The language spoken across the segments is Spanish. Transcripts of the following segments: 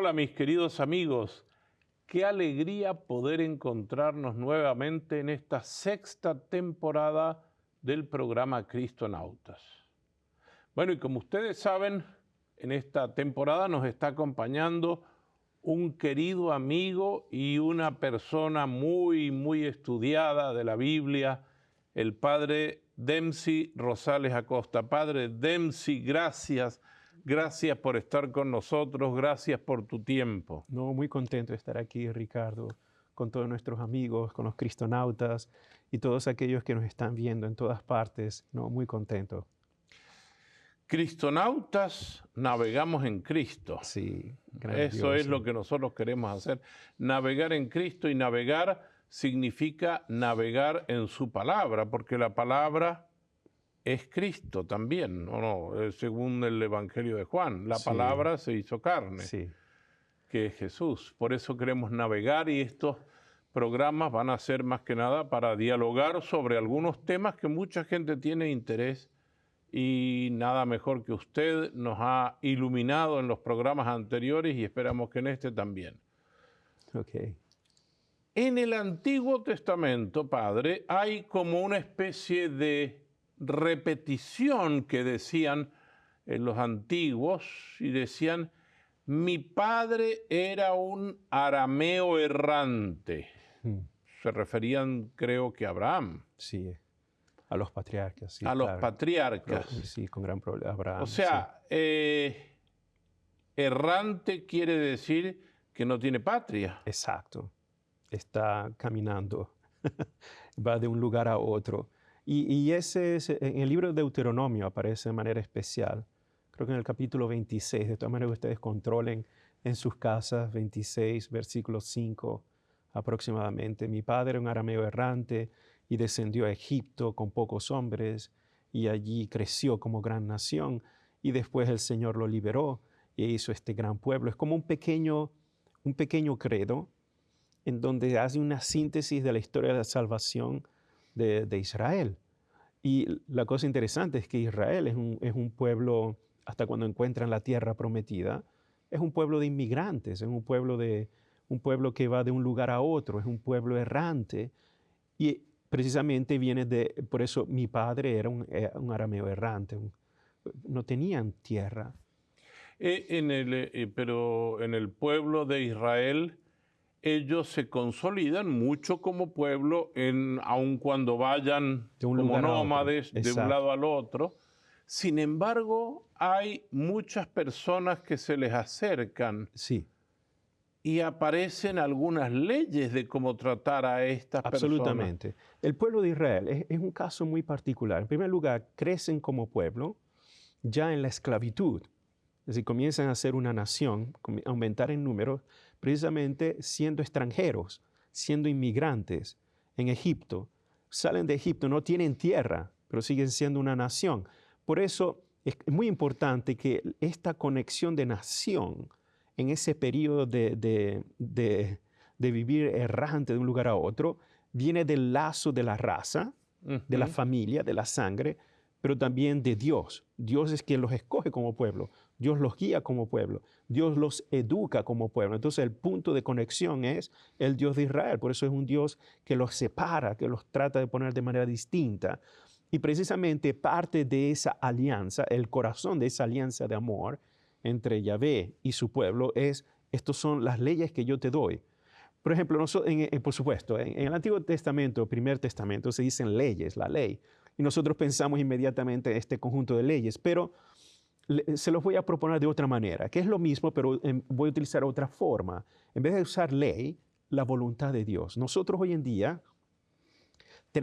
Hola mis queridos amigos, qué alegría poder encontrarnos nuevamente en esta sexta temporada del programa Cristonautas. Bueno, y como ustedes saben, en esta temporada nos está acompañando un querido amigo y una persona muy estudiada de la Biblia, el padre Dempsey Rosales Acosta. Padre Dempsey, gracias por estar con nosotros, gracias por tu tiempo. No, muy contento de estar aquí, Ricardo, con todos nuestros amigos, con los cristonautas y todos aquellos que nos están viendo en todas partes. No, muy contento. Cristonautas, navegamos en Cristo. Sí, Eso es lo que nosotros queremos hacer, navegar en Cristo, y navegar significa navegar en su palabra, porque la palabra es Cristo también, ¿o no? Según el Evangelio de Juan, la palabra se hizo carne, que es Jesús. Por eso queremos navegar, y estos programas van a ser más que nada para dialogar sobre algunos temas que mucha gente tiene interés, y nada mejor que usted nos ha iluminado en los programas anteriores y esperamos que en este también. Okay. En el Antiguo Testamento, Padre, hay como una especie de repetición que decían los antiguos, y decían: mi padre era un arameo errante. Se referían, creo que a Abraham. Sí, a los patriarcas. Sí, a los patriarcas. Sí, con gran problema. Abraham, o sea, errante quiere decir que no tiene patria. Exacto. Está caminando, va de un lugar a otro. Y ese es, en el libro de Deuteronomio aparece de manera especial. Creo que en el capítulo 26, de todas maneras ustedes controlen en sus casas, 26, versículo 5 aproximadamente. Mi padre era un arameo errante y descendió a Egipto con pocos hombres, y allí creció como gran nación, y después el Señor lo liberó e hizo este gran pueblo. Es como un pequeño credo en donde hace una síntesis de la historia de la salvación de Israel. Y la cosa interesante es que Israel es un pueblo, hasta cuando encuentran la tierra prometida, es un pueblo de inmigrantes, es un pueblo que va de un lugar a otro, es un pueblo errante. Y precisamente por eso mi padre era un arameo errante, no tenían tierra. Pero en el pueblo de Israel, ellos se consolidan mucho como pueblo, aun cuando vayan como nómades de un lado al otro. Sin embargo, hay muchas personas que se les acercan. Sí. Y aparecen algunas leyes de cómo tratar a estas personas. Absolutamente. El pueblo de Israel es un caso muy particular. En primer lugar, crecen como pueblo ya en la esclavitud. Es decir, comienzan a ser una nación, aumentar en número, precisamente siendo extranjeros, siendo inmigrantes en Egipto. Salen de Egipto, no tienen tierra, pero siguen siendo una nación. Por eso es muy importante que esta conexión de nación en ese periodo de vivir errante de un lugar a otro, viene del lazo de la raza, de la familia, de la sangre, pero también de Dios. Dios es quien los escoge como pueblo. Dios los guía como pueblo. Dios los educa como pueblo. Entonces el punto de conexión es el Dios de Israel. Por eso es un Dios que los separa, que los trata de poner de manera distinta. Y precisamente parte de esa alianza, el corazón de esa alianza de amor entre Yahvé y su pueblo estas son las leyes que yo te doy. Por ejemplo, por supuesto, en el Antiguo Testamento, Primer Testamento, se dicen leyes, la ley. Y nosotros pensamos inmediatamente en este conjunto de leyes, pero se los voy a proponer de otra manera, que es lo mismo, pero voy a utilizar otra forma. En vez de usar ley, la voluntad de Dios. Nosotros hoy en día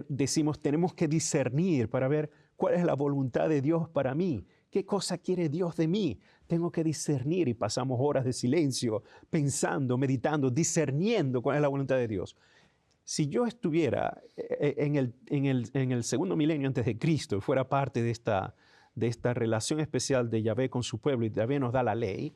decimos, tenemos que discernir para ver cuál es la voluntad de Dios para mí. ¿Qué cosa quiere Dios de mí? Tengo que discernir, y pasamos horas de silencio pensando, meditando, discerniendo cuál es la voluntad de Dios. Si yo estuviera en el segundo milenio antes de Cristo y fuera parte de esta relación especial de Yahvé con su pueblo, y Yahvé nos da la ley,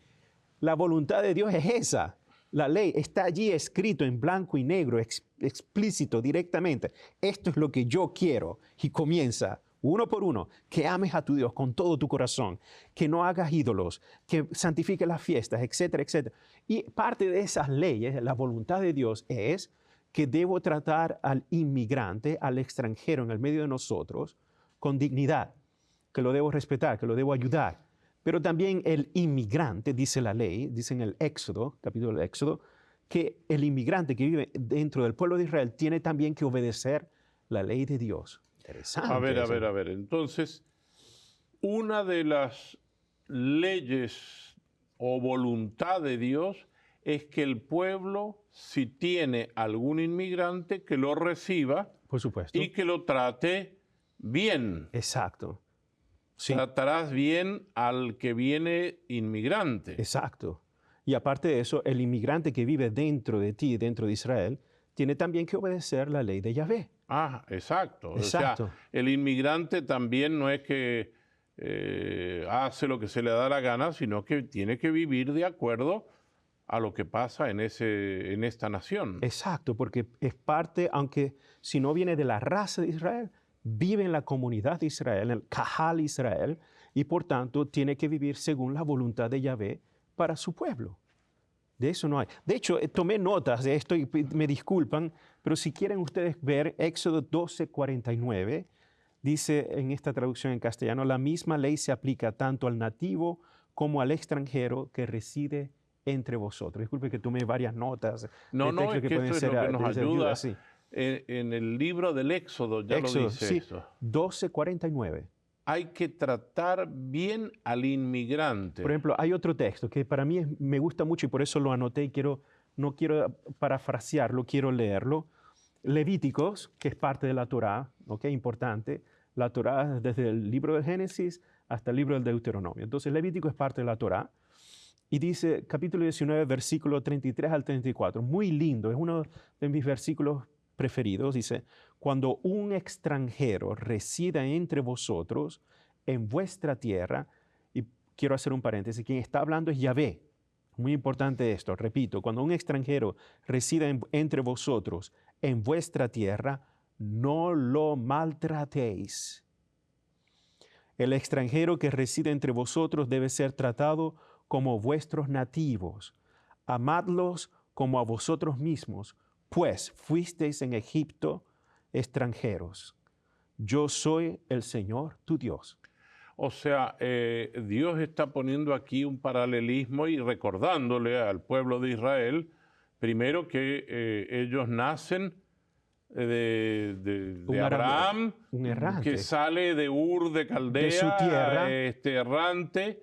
la voluntad de Dios es esa. La ley está allí escrito en blanco y negro, explícito, directamente. Esto es lo que yo quiero. Y comienza uno por uno, que ames a tu Dios con todo tu corazón, que no hagas ídolos, que santifiques las fiestas, etcétera, etcétera. Y parte de esas leyes, la voluntad de Dios es que debo tratar al inmigrante, al extranjero en el medio de nosotros, con dignidad, que lo debo respetar, que lo debo ayudar. Pero también el inmigrante, dice la ley, dice en el Éxodo, capítulo del Éxodo, que el inmigrante que vive dentro del pueblo de Israel tiene también que obedecer la ley de Dios. Interesante. A ver. Entonces, una de las leyes o voluntad de Dios es que el pueblo, si tiene algún inmigrante, que lo reciba, por supuesto, y que lo trate bien. Exacto. Sí. Tratarás bien al que viene inmigrante. Exacto. Y aparte de eso, el inmigrante que vive dentro de ti, dentro de Israel, tiene también que obedecer la ley de Yahvé. Ah, exacto. Exacto. O sea, el inmigrante también no es que hace lo que se le da la gana, sino que tiene que vivir de acuerdo a lo que pasa en esta nación. Exacto, porque es parte, aunque si no viene de la raza de Israel, vive en la comunidad de Israel, en el Kahal Israel, y por tanto tiene que vivir según la voluntad de Yahvé para su pueblo. De eso no hay. De hecho, tomé notas de esto y me disculpan, pero si quieren ustedes ver Éxodo 12:49, dice en esta traducción en castellano, la misma ley se aplica tanto al nativo como al extranjero que reside entre vosotros. Disculpe que tomé varias notas. No, es que esto es lo que nos ayuda. Sí. En el libro del Éxodo ya Éxodo, lo dice sí, eso. 12:49. Hay que tratar bien al inmigrante. Por ejemplo, hay otro texto que para mí me gusta mucho y por eso lo anoté y no quiero parafrasearlo, quiero leerlo. Levíticos, que es parte de la Torá, ¿okay? Importante. La Torá desde el libro del Génesis hasta el libro del Deuteronomio. Entonces, Levítico es parte de la Torá. Y dice, capítulo 19, versículo 33 al 34. Muy lindo, es uno de mis versículos preferidos. Dice, cuando un extranjero resida entre vosotros en vuestra tierra, y quiero hacer un paréntesis, quien está hablando es Yahvé. Muy importante esto, repito, cuando un extranjero resida entre vosotros en vuestra tierra, no lo maltratéis. El extranjero que reside entre vosotros debe ser tratado como vuestros nativos. Amadlos como a vosotros mismos, pues fuisteis en Egipto extranjeros. Yo soy el Señor tu Dios. O sea, Dios está poniendo aquí un paralelismo y recordándole al pueblo de Israel, primero que ellos nacen de Abraham, un errante, que sale de Ur de Caldea, de su tierra, errante,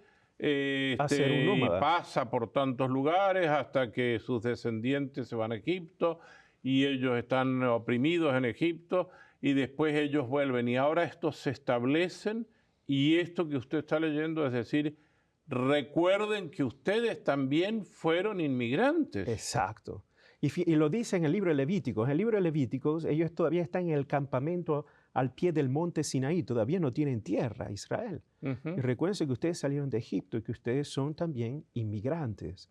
a ser un y nómada. pasa por tantos lugares hasta que sus descendientes se van a Egipto y ellos están oprimidos en Egipto y después ellos vuelven y ahora estos se establecen y esto que usted está leyendo es decir, recuerden que ustedes también fueron inmigrantes. Exacto. Y lo dice en el libro de Levíticos. En el libro de Levíticos ellos todavía están en el campamento al pie del monte Sinaí, todavía no tienen tierra, Israel. Y recuerden que ustedes salieron de Egipto y que ustedes son también inmigrantes.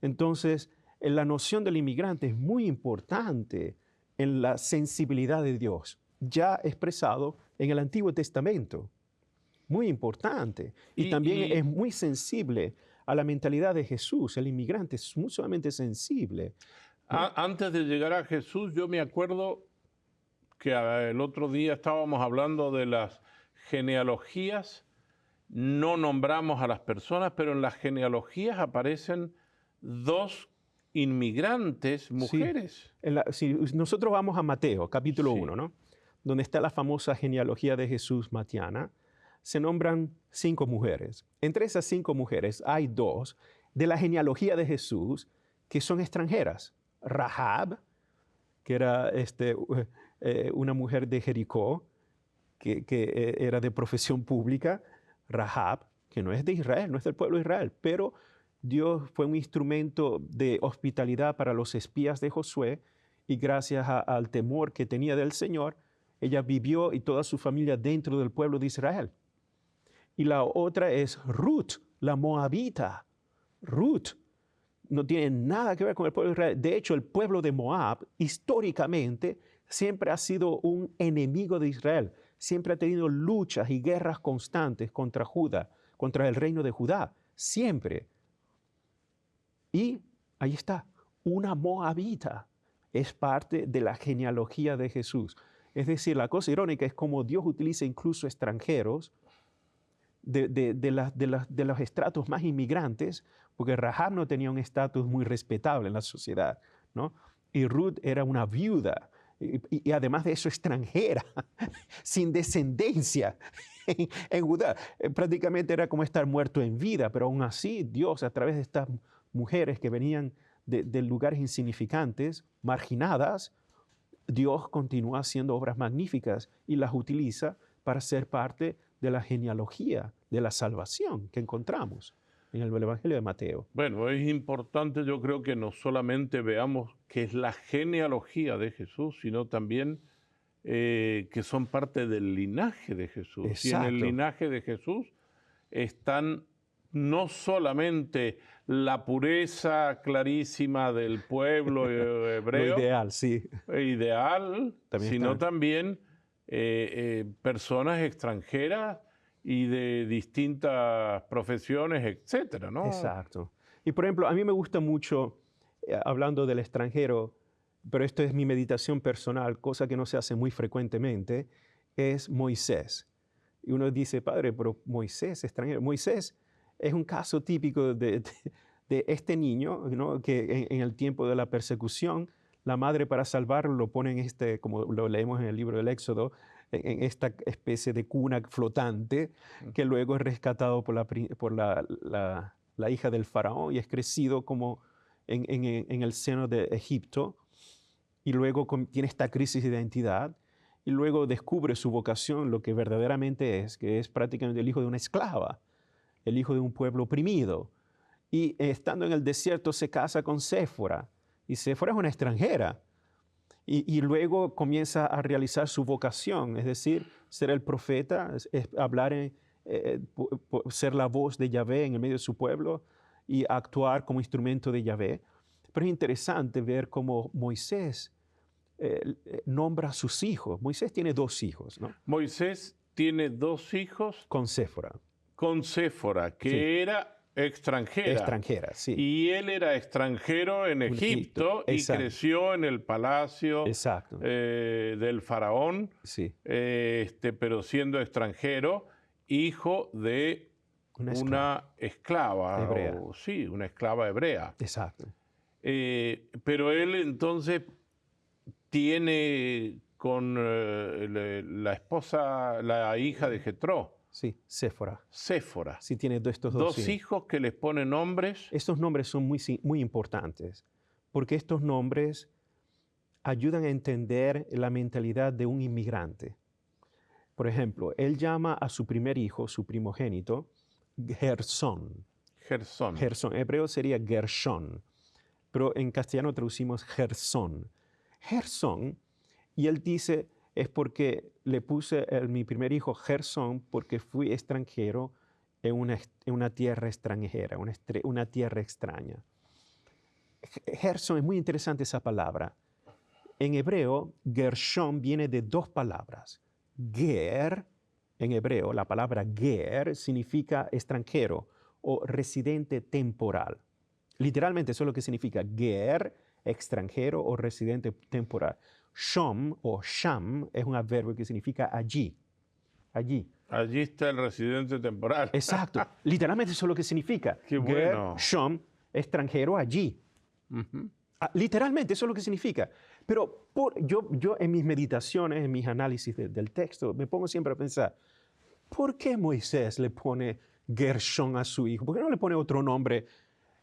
Entonces, la noción del inmigrante es muy importante en la sensibilidad de Dios, ya expresado en el Antiguo Testamento. Muy importante. Y también es muy sensible a la mentalidad de Jesús. El inmigrante es muy sumamente sensible. Antes de llegar a Jesús, yo me acuerdo que el otro día estábamos hablando de las genealogías. No nombramos a las personas, pero en las genealogías aparecen dos inmigrantes, mujeres. Sí, si nosotros vamos a Mateo, capítulo 1, ¿no? Donde está la famosa genealogía de Jesús matiana, se nombran 5 mujeres. Entre esas 5 mujeres hay 2 de la genealogía de Jesús que son extranjeras. Rahab, que era una mujer de Jericó, que era de profesión pública. Rahab, que no es de Israel, no es del pueblo de Israel, pero Dios fue un instrumento de hospitalidad para los espías de Josué y gracias al temor que tenía del Señor, ella vivió y toda su familia dentro del pueblo de Israel. Y la otra es Ruth, la moabita. Ruth no tiene nada que ver con el pueblo de Israel. De hecho, el pueblo de Moab históricamente siempre ha sido un enemigo de Israel. siempre ha tenido luchas y guerras constantes contra Judá, contra el reino de Judá, siempre. Y ahí está, una moabita es parte de la genealogía de Jesús. Es decir, la cosa irónica es como Dios utiliza incluso extranjeros de los estratos más inmigrantes, porque Rahab no tenía un estatus muy respetable en la sociedad, ¿no? Y Ruth era una viuda, y además de eso extranjera, sin descendencia en Judá. Prácticamente era como estar muerto en vida, pero aún así Dios, a través de estas mujeres que venían de lugares insignificantes, marginadas, Dios continúa haciendo obras magníficas y las utiliza para ser parte de la genealogía de la salvación que encontramos en el Evangelio de Mateo. Bueno, es importante, yo creo, que no solamente veamos que es la genealogía de Jesús, sino también que son parte del linaje de Jesús. Exacto. Y en el linaje de Jesús están no solamente la pureza clarísima del pueblo hebreo, Lo ideal, sí. Sino también personas extranjeras y de distintas profesiones, etcétera, ¿no? Exacto. Y por ejemplo, a mí me gusta mucho, hablando del extranjero, pero esto es mi meditación personal, cosa que no se hace muy frecuentemente, es Moisés. Y uno dice, padre, pero Moisés, extranjero. Moisés es un caso típico de este niño, ¿no? Que en el tiempo de la persecución, la madre, para salvarlo, lo pone en como lo leemos en el libro del Éxodo, en esta especie de cuna flotante, que luego es rescatado por la hija del faraón y es crecido como en el seno de Egipto, y luego tiene esta crisis de identidad, y luego descubre su vocación, lo que verdaderamente es, que es prácticamente el hijo de una esclava, el hijo de un pueblo oprimido. Y estando en el desierto se casa con Séfora, y Séfora es una extranjera. Y luego comienza a realizar su vocación, es decir, ser el profeta, hablar, ser la voz de Yahvé en el medio de su pueblo y actuar como instrumento de Yahvé. Pero es interesante ver cómo Moisés nombra a sus hijos. Moisés tiene 2 hijos, ¿no? Moisés tiene 2 hijos. Con Séfora. Con Séfora, que sí. Era extranjera. Extranjera, sí. Y él era extranjero en Egipto y creció en el palacio del faraón, sí. Pero siendo extranjero, hijo de una esclava hebrea. Sí, una esclava hebrea. Exacto. Pero él entonces tiene con la esposa, la hija de Jetro. Sí, Séfora. Séfora. Sí, tiene estos 2 hijos que les ponen nombres. Estos nombres son muy importantes, porque estos nombres ayudan a entender la mentalidad de un inmigrante. Por ejemplo, él llama a su primer hijo, su primogénito, Gersón. Gersón. Gersón. En hebreo sería Gershón, pero en castellano traducimos Gersón. Gersón, y él dice, es porque le puse mi primer hijo Gersón porque fui extranjero en una tierra extranjera, una tierra extraña. Gersón, es muy interesante esa palabra. En hebreo, Gershón viene de 2 palabras. Ger, en hebreo, la palabra ger significa extranjero o residente temporal. Literalmente eso es lo que significa ger, extranjero o residente temporal. Shom o sham es un adverbio que significa allí. Allí. Allí está el residente temporal. Exacto. Literalmente eso es lo que significa. Qué bueno. Shom, extranjero allí. Literalmente eso es lo que significa. Pero yo en mis meditaciones, en mis análisis del texto, me pongo siempre a pensar, ¿por qué Moisés le pone Gershón a su hijo? ¿Por qué no le pone otro nombre?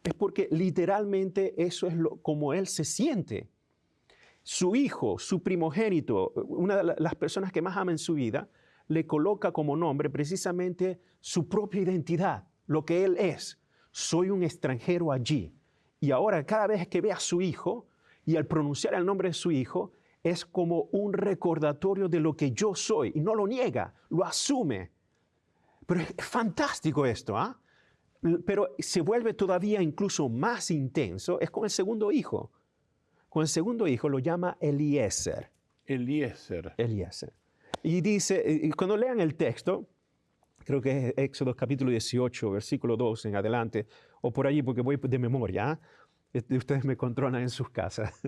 Es porque literalmente eso es como él se siente. Su hijo, su primogénito, una de las personas que más ama en su vida, le coloca como nombre precisamente su propia identidad, lo que él es. Soy un extranjero allí. Y ahora cada vez que ve a su hijo y al pronunciar el nombre de su hijo, es como un recordatorio de lo que yo soy. Y no lo niega, lo asume. Pero es fantástico esto, ¿ah? Pero se vuelve todavía incluso más intenso, es con el segundo hijo. Con el segundo hijo lo llama Eliezer. Eliezer. Eliezer. Y dice, y cuando lean el texto, creo que es Éxodo capítulo 18, versículo 2 en adelante, o por allí porque voy de memoria, ustedes me controlan en sus casas.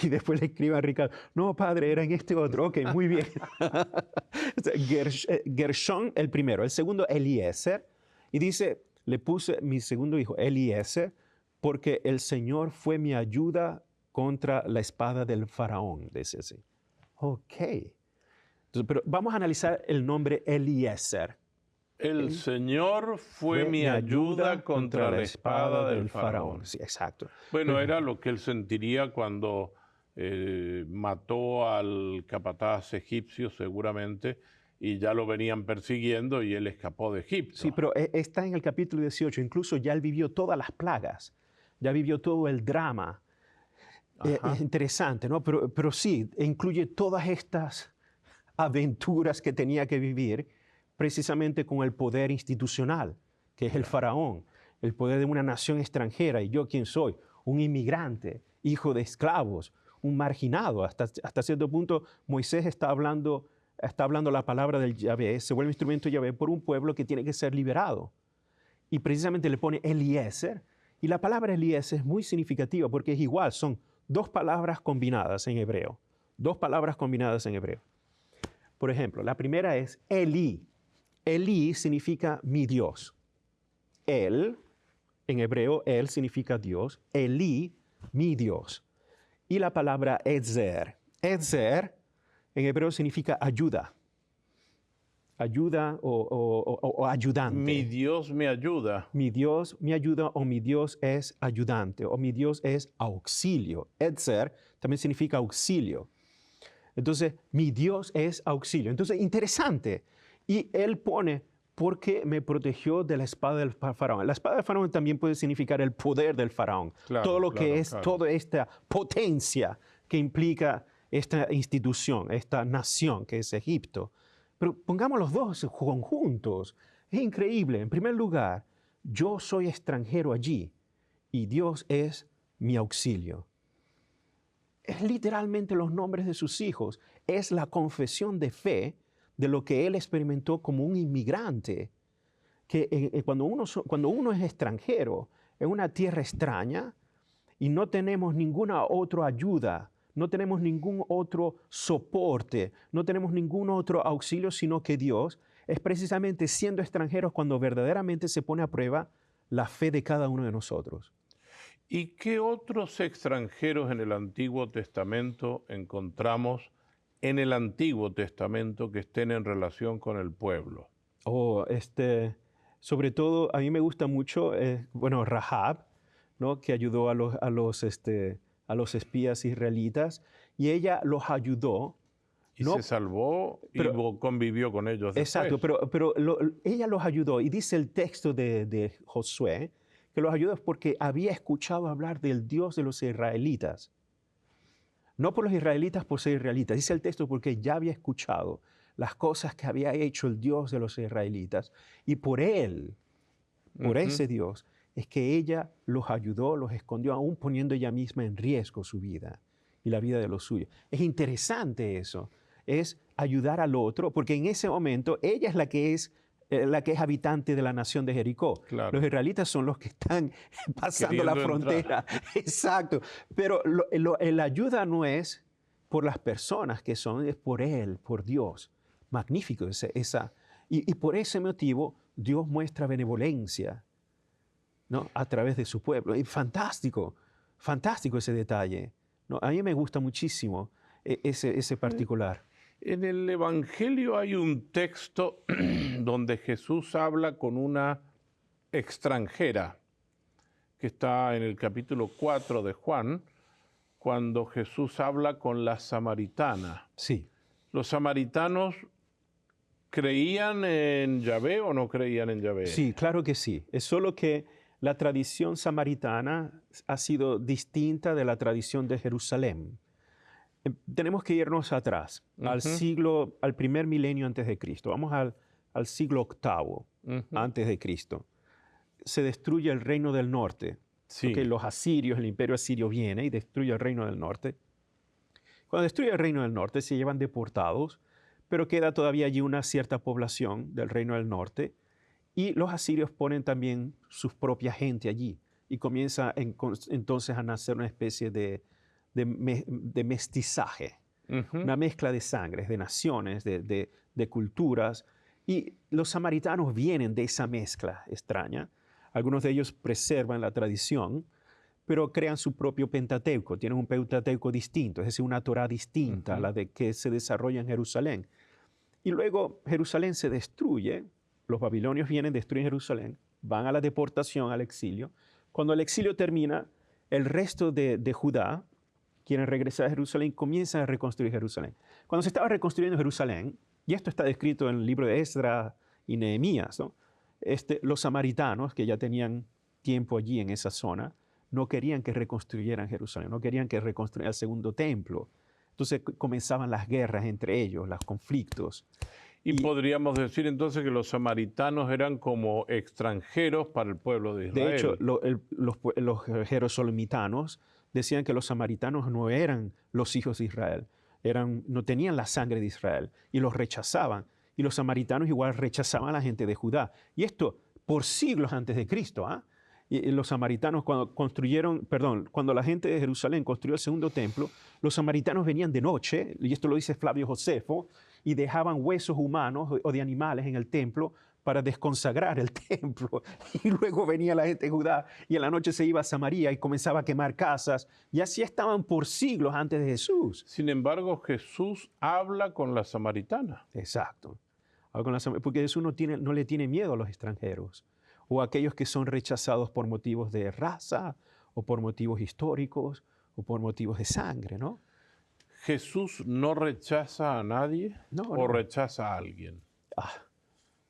Y después le escriban a Ricardo, no, padre, era en este otro. Ok, muy bien. Gershón, el primero. El segundo, Eliezer. Y dice, le puse mi segundo hijo, Eliezer, porque el Señor fue mi ayuda contra la espada del faraón. Dice así. Ok. Entonces, pero vamos a analizar el nombre Eliezer. El Señor fue mi ayuda contra la espada del faraón. Sí, exacto. Bueno, era lo que él sentiría cuando mató al capataz egipcio, seguramente, y ya lo venían persiguiendo y él escapó de Egipto. Sí, pero está en el capítulo 18. Incluso ya él vivió todas las plagas, ya vivió todo el drama. Es interesante, ¿no? Pero sí, incluye todas estas aventuras que tenía que vivir precisamente con el poder institucional, que es el faraón, el poder de una nación extranjera. ¿Y yo quién soy? Un inmigrante, hijo de esclavos, un marginado. Hasta cierto punto Moisés está hablando la palabra del Yahvé, se vuelve instrumento de Yahvé por un pueblo que tiene que ser liberado. Y precisamente le pone Eliezer, y la palabra Eliezer es muy significativa porque es igual, son dos palabras combinadas en hebreo. Dos palabras combinadas en hebreo. Por ejemplo, la primera es Eli. Eli significa mi Dios. El, en hebreo, él significa Dios. Eli, mi Dios. Y la palabra Ezer. Ezer, en hebreo, significa ayuda. Ayuda o ayudante. Mi Dios me ayuda. Mi Dios me ayuda, o mi Dios es ayudante, o mi Dios es auxilio. Ezer también significa auxilio. Entonces, mi Dios es auxilio. Entonces, interesante. Y él pone, porque me protegió de la espada del faraón. La espada del faraón también puede significar el poder del faraón. Claro, todo lo que es, toda esta potencia que implica esta institución, esta nación que es Egipto. Pero pongamos los dos conjuntos. Es increíble. En primer lugar, yo soy extranjero allí y Dios es mi auxilio. Es literalmente los nombres de sus hijos. Es la confesión de fe de lo que él experimentó como un inmigrante. Que cuando uno es extranjero en una tierra extraña y no tenemos ninguna otra ayuda, no tenemos ningún otro soporte, no tenemos ningún otro auxilio sino que Dios, es precisamente siendo extranjeros cuando verdaderamente se pone a prueba la fe de cada uno de nosotros. ¿Y qué otros extranjeros en el Antiguo Testamento encontramos en el Antiguo Testamento que estén en relación con el pueblo? Sobre todo, a mí me gusta mucho, Rahab, ¿no? Que ayudó a los espías israelitas, y ella los ayudó. Y ¿no? Se salvó y convivió con ellos después. Exacto, pero ella los ayudó, y dice el texto de Josué, que los ayudó porque había escuchado hablar del Dios de los israelitas. No por los israelitas por ser israelitas, dice el texto porque ya había escuchado las cosas que había hecho el Dios de los israelitas, y por él, por ese Dios, es que ella los ayudó, los escondió, aún poniendo ella misma en riesgo su vida y la vida de los suyos. Es interesante eso, es ayudar al otro, porque en ese momento ella es la que es habitante de la nación de Jericó. Claro. Los israelitas son los que están pasando la frontera. Exacto. Pero la ayuda no es por las personas que son, es por Él, por Dios. Magnífico y por ese motivo Dios muestra benevolencia, ¿no? A través de su pueblo. Y fantástico ese detalle, ¿no? A mí me gusta muchísimo ese particular. En el Evangelio hay un texto donde Jesús habla con una extranjera, que está en el capítulo 4 de Juan, cuando Jesús habla con la samaritana. Sí. ¿Los samaritanos creían en Yahvé o no creían en Yahvé? Sí, claro que sí. Es solo que la tradición samaritana ha sido distinta de la tradición de Jerusalén. Tenemos que irnos atrás, al primer milenio antes de Cristo. Vamos al siglo VIII antes de Cristo. Se destruye el reino del norte. Sí. Okay, los asirios, el imperio asirio viene y destruye el reino del norte. Cuando destruye el reino del norte se llevan deportados pero queda todavía allí una cierta población del reino del norte, y los asirios ponen también su propia gente allí, y comienza entonces a nacer una especie de mestizaje, Ujú. una mezcla de sangres, de naciones, de culturas, y los samaritanos vienen de esa mezcla extraña. Algunos de ellos preservan la tradición, pero crean su propio Pentateuco, tienen un Pentateuco distinto, es decir, una Torá distinta a la de que se desarrolla en Jerusalén. Y luego Jerusalén se destruye, los babilonios vienen, destruyen Jerusalén, van a la deportación, al exilio. Cuando el exilio termina, el resto de Judá quieren regresar a Jerusalén, comienzan a reconstruir Jerusalén. Cuando se estaba reconstruyendo Jerusalén, y esto está descrito en el libro de Esdras y Nehemías, ¿no? Los samaritanos, que ya tenían tiempo allí en esa zona, no querían que reconstruyeran Jerusalén, no querían que reconstruyeran el segundo templo. Entonces comenzaban las guerras entre ellos, los conflictos. Y podríamos decir entonces que los samaritanos eran como extranjeros para el pueblo de Israel. De hecho, los jerosolimitanos decían que los samaritanos no eran los hijos de Israel, no tenían la sangre de Israel y los rechazaban. Y los samaritanos igual rechazaban a la gente de Judá. Y esto por siglos antes de Cristo. Y los samaritanos cuando la gente de Jerusalén construyó el segundo templo, los samaritanos venían de noche, y esto lo dice Flavio Josefo, y dejaban huesos humanos o de animales en el templo para desconsagrar el templo. Y luego venía la gente de Judá y en la noche se iba a Samaria y comenzaba a quemar casas. Y así estaban por siglos antes de Jesús. Sin embargo, Jesús habla con la samaritana. Exacto. Porque Jesús no le tiene miedo a los extranjeros o a aquellos que son rechazados por motivos de raza o por motivos históricos o por motivos de sangre, ¿no? ¿Jesús no rechaza a nadie o rechaza a alguien?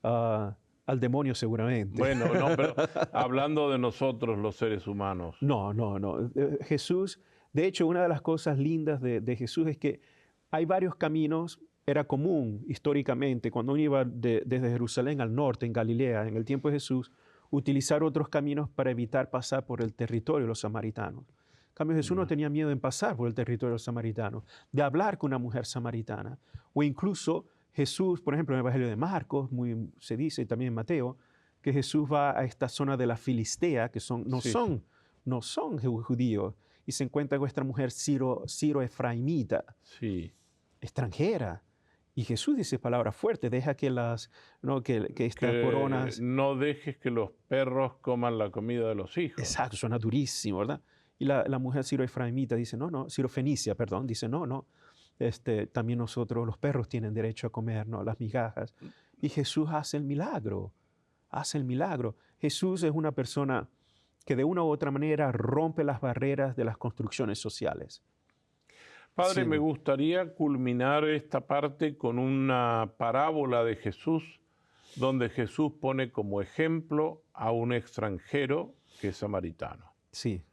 Al demonio seguramente. Bueno, no, pero hablando de nosotros los seres humanos. No. Jesús, de hecho, una de las cosas lindas de Jesús es que hay varios caminos. Era común históricamente, cuando uno iba desde Jerusalén al norte, en Galilea, en el tiempo de Jesús, utilizar otros caminos para evitar pasar por el territorio de los samaritanos. En cambio, Jesús no tenía miedo en pasar por el territorio de los samaritanos, de hablar con una mujer samaritana. O incluso Jesús, por ejemplo, en el Evangelio de Marcos, se dice, y también en Mateo, que Jesús va a esta zona de la Filistea, que no son judíos, y se encuentra con esta mujer Ciro-Efraimita, extranjera. Y Jesús dice palabras fuertes, deja que estas coronas... No dejes que los perros coman la comida de los hijos. Exacto, suena durísimo, ¿verdad? Y la mujer Ciro-Efraimita dice, Ciro-Fenicia, perdón, dice, no. También nosotros, los perros, tienen derecho a comer, ¿no? Las migajas. Y Jesús hace el milagro. Jesús es una persona que de una u otra manera rompe las barreras de las construcciones sociales. Padre, me gustaría culminar esta parte con una parábola de Jesús, donde Jesús pone como ejemplo a un extranjero que es samaritano. Sí.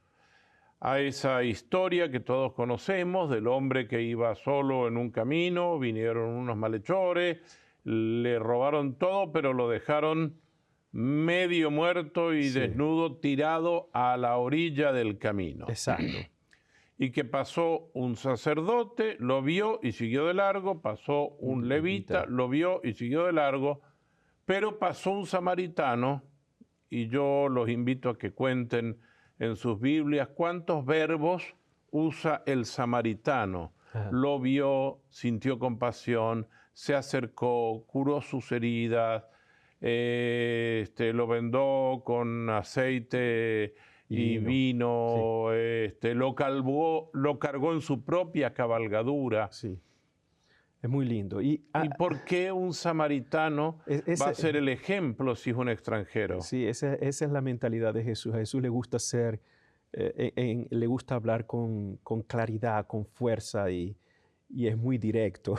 A esa historia que todos conocemos del hombre que iba solo en un camino, vinieron unos malhechores, le robaron todo, pero lo dejaron medio muerto y desnudo, tirado a la orilla del camino. Exacto. Y que pasó un sacerdote, lo vio y siguió de largo, pasó un levita, lo vio y siguió de largo, pero pasó un samaritano, y yo los invito a que cuenten en sus Biblias cuántos verbos usa el samaritano. Lo vio, sintió compasión, se acercó, curó sus heridas, lo vendó con aceite y vino, lo cargó en su propia cabalgadura. Sí, es muy lindo. ¿Y por qué un samaritano va a ser el ejemplo si es un extranjero? Sí, esa es la mentalidad de Jesús. A Jesús le gusta le gusta hablar con claridad, con fuerza y es muy directo.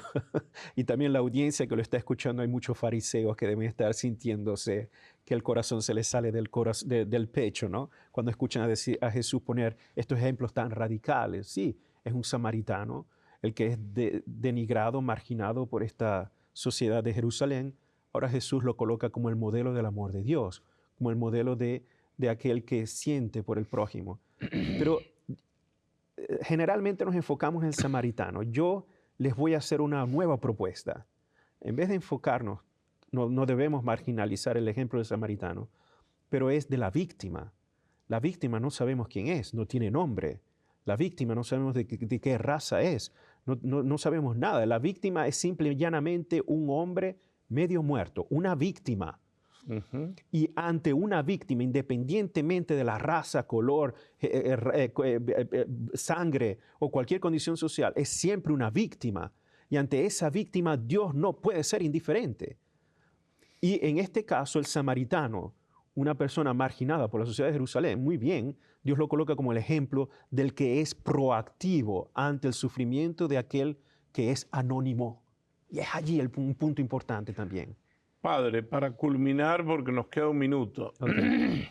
Y también la audiencia que lo está escuchando, hay muchos fariseos que deben estar sintiéndose que el corazón se les sale del pecho, ¿no? Cuando escuchan a Jesús poner estos ejemplos tan radicales. Sí, es un samaritano, el que es denigrado, marginado por esta sociedad de Jerusalén. Ahora Jesús lo coloca como el modelo del amor de Dios, como el modelo de aquel que siente por el prójimo. Pero generalmente nos enfocamos en el samaritano. Yo les voy a hacer una nueva propuesta. en vez de enfocarnos, no debemos marginalizar el ejemplo del samaritano, pero es de la víctima. La víctima no sabemos quién es, no tiene nombre. La víctima no sabemos de qué raza es, no sabemos nada. La víctima es simple y llanamente un hombre medio muerto, una víctima. Y ante una víctima, independientemente de la raza, color, sangre o cualquier condición social, es siempre una víctima. Y ante esa víctima, Dios no puede ser indiferente. Y en este caso, el samaritano, una persona marginada por la sociedad de Jerusalén, muy bien, Dios lo coloca como el ejemplo del que es proactivo ante el sufrimiento de aquel que es anónimo. Y es allí un punto importante también. Padre, para culminar, porque nos queda un minuto, Okay.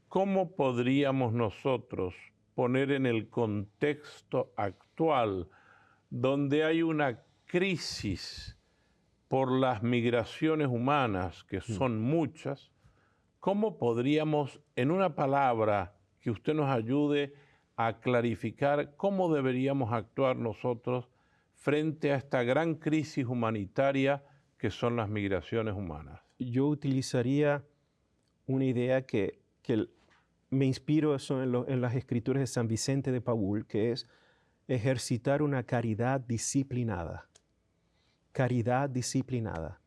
¿Cómo podríamos nosotros poner en el contexto actual, donde hay una crisis por las migraciones humanas, que son muchas, cómo podríamos, en una palabra, que usted nos ayude a clarificar cómo deberíamos actuar nosotros frente a esta gran crisis humanitaria que son las migraciones humanas? Yo utilizaría una idea que me inspiro en las escrituras de San Vicente de Paúl, que es ejercitar una caridad disciplinada. Caridad disciplinada.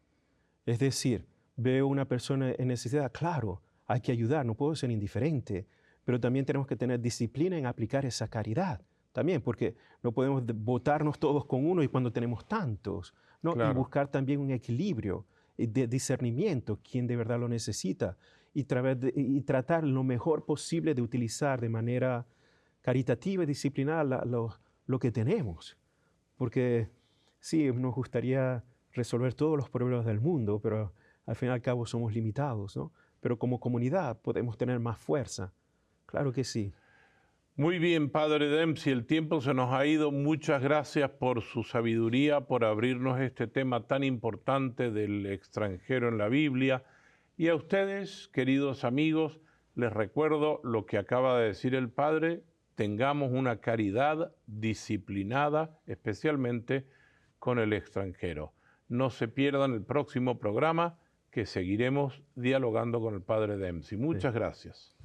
Es decir, veo una persona en necesidad, claro, hay que ayudar, no puedo ser indiferente, pero también tenemos que tener disciplina en aplicar esa caridad. También, porque no podemos votarnos todos con uno y cuando tenemos tantos, ¿no? Claro. Y buscar también un equilibrio de discernimiento, quién de verdad lo necesita, y tratar lo mejor posible de utilizar de manera caritativa y disciplinada lo que tenemos. Porque sí, nos gustaría resolver todos los problemas del mundo, pero al fin y al cabo somos limitados, ¿no? Pero como comunidad podemos tener más fuerza. Claro que sí. Muy bien, Padre Dempsey, el tiempo se nos ha ido. Muchas gracias por su sabiduría, por abrirnos este tema tan importante del extranjero en la Biblia. Y a ustedes, queridos amigos, les recuerdo lo que acaba de decir el Padre: tengamos una caridad disciplinada, especialmente con el extranjero. No se pierdan el próximo programa, que seguiremos dialogando con el Padre Dempsey. Muchas gracias.